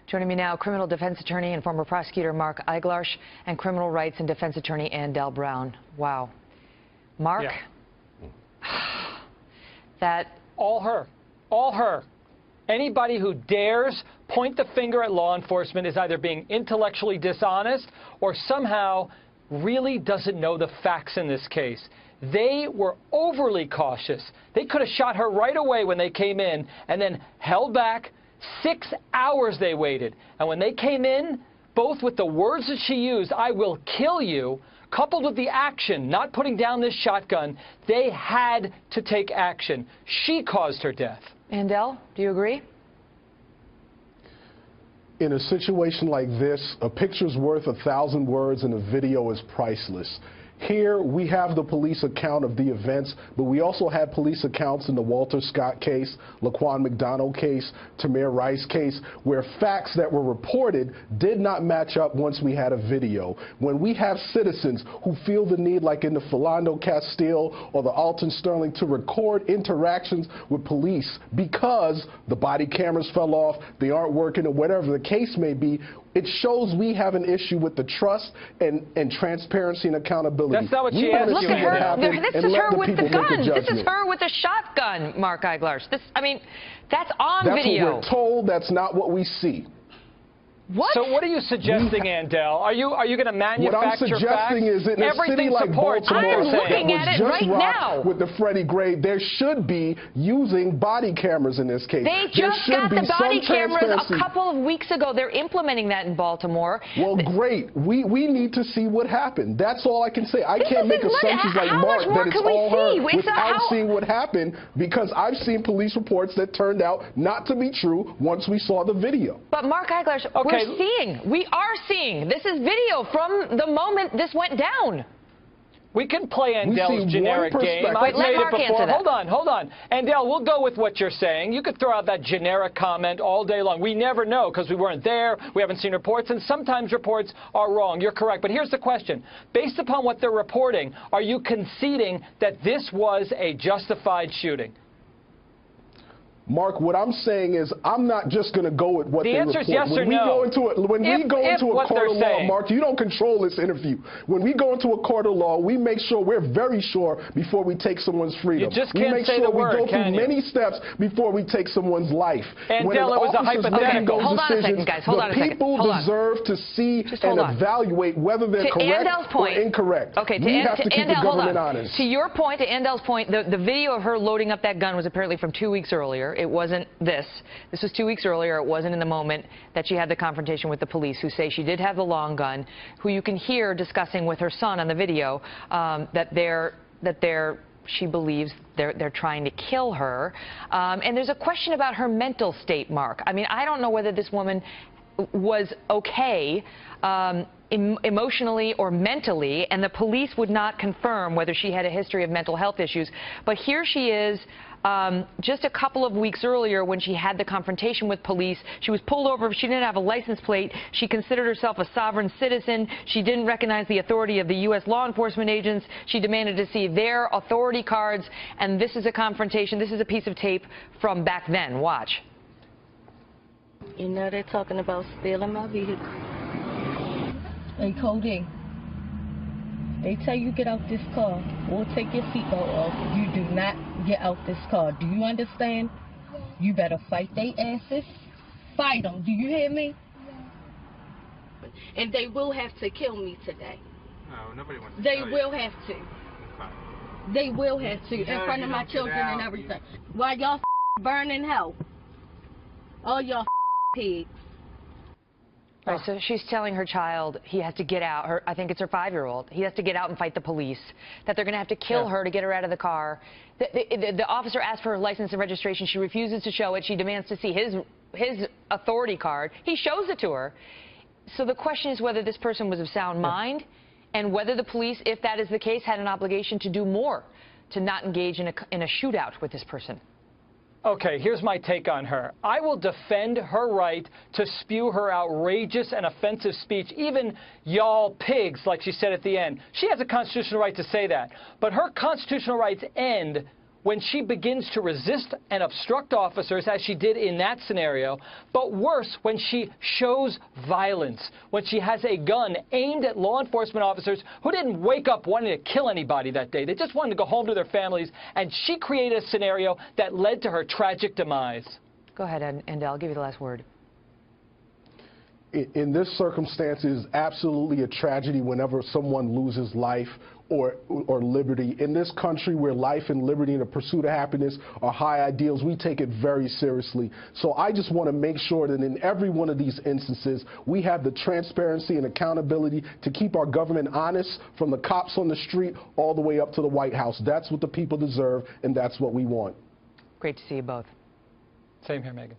Joining me now, criminal defense attorney and former prosecutor Mark Eiglarsh and criminal rights and defense attorney Andell Brown. Wow. Mark, that... All her. All her. Anybody who dares point the finger at law enforcement is either being intellectually dishonest or somehow really doesn't know the facts in this case. They were overly cautious. They could have shot her right away when they came in and then held back. 6 hours they waited. And when they came in, both with the words that she used, "I will kill you," coupled with the action, not putting down this shotgun, they had to take action. She caused her death. Andell, do you agree? In a situation like this, a picture's worth 1,000 words and a video is priceless. Here, we have the police account of the events, but we also had police accounts in the Walter Scott case, Laquan McDonald case, Tamir Rice case, where facts that were reported did not match up once we had a video. When we have citizens who feel the need, like in the Philando Castile or the Alton Sterling, to record interactions with police because the body cameras fell off, they aren't working, or whatever the case may be, it shows we have an issue with the trust and transparency and accountability. That's not what she asked you. Look at her. This is her with the gun. This is her with a shotgun, Mark Eiglarsh. This, I mean, that's on video. That's what we're told. That's not what we see. What? So what are you suggesting, Andell? Are you going to manufacture facts? What I'm suggesting is in a city like Baltimore that was just rocked with the Freddie Gray, there should be using body cameras in this case. They just got the body cameras a couple of weeks ago. They're implementing that in Baltimore. Well, great. We need to see what happened. That's all I can say. I can't make assumptions like Mark that it's all her without seeing what happened, because I've seen police reports that turned out not to be true once we saw the video. But Mark Eiglarsh, we are seeing. This is video from the moment this went down. We can play Andell's generic game. I've made it before. Hold on. Andell, we'll go with what you're saying. You could throw out that generic comment all day long. We never know because we weren't there. We haven't seen reports, and sometimes reports are wrong. You're correct. But here's the question. Based upon what they're reporting, are you conceding that this was a justified shooting? Mark, what I'm saying is I'm not just going to go with what they report. The answer is yes or no. When we go into a court of law, Mark, you don't control this interview. When we go into a court of law, we make sure we're very sure before we take someone's freedom. You just can't say the word, we go through many steps before we take someone's life. Andell, it was a hypothetical. Hold on a second, guys. Hold on a second. People deserve to see and evaluate whether they're correct or incorrect. Okay, we have to keep the government honest. To your point, to Andell's point, the video of her loading up that gun was apparently from 2 weeks earlier. It wasn't this. This was 2 weeks earlier. It wasn't in the moment that she had the confrontation with the police, who say she did have the long gun, who you can hear discussing with her son on the video she believes they're trying to kill her. And there's a question about her mental state, Mark. I mean, I don't know whether this woman was okay emotionally or mentally, and the police would not confirm whether she had a history of mental health issues. But here she is, just a couple of weeks earlier when she had the confrontation with police. She was pulled over. She didn't have a license plate. She considered herself a sovereign citizen. She didn't recognize the authority of the U.S. law enforcement agents. She demanded to see their authority cards. And this is a confrontation. This is a piece of tape from back then. Watch. You know they're talking about stealing my vehicle. Hey, Cody, they tell you get out this car or take your seatbelt off. You do not get out this car. Do you understand? You better fight they asses. Fight them. Do you hear me? Yeah. And they will have to kill me today. No, nobody wants to. They will have to. They will have to in front of my children and everything. While y'all burn in hell. All y'all pigs. Right, so she's telling her child he has to get out. I think it's her 5-year-old. He has to get out and fight the police, that they're going to have to kill her to get her out of the car. The officer asked for her license and registration. She refuses to show it. She demands to see his authority card. He shows it to her. So the question is whether this person was of sound mind and whether the police, if that is the case, had an obligation to do more to not engage in a shootout with this person. Okay, here's my take on her. I will defend her right to spew her outrageous and offensive speech, even y'all pigs, like she said at the end. She has a constitutional right to say that. But her constitutional rights end when she begins to resist and obstruct officers, as she did in that scenario, but worse, when she shows violence, when she has a gun aimed at law enforcement officers who didn't wake up wanting to kill anybody that day. They just wanted to go home to their families, and she created a scenario that led to her tragic demise. Go ahead, and I'll give you the last word. In this circumstance, it is absolutely a tragedy whenever someone loses life or liberty. In this country where life and liberty and the pursuit of happiness are high ideals, we take it very seriously. So I just want to make sure that in every one of these instances, we have the transparency and accountability to keep our government honest, from the cops on the street all the way up to the White House. That's what the people deserve, and that's what we want. Great to see you both. Same here, Megan.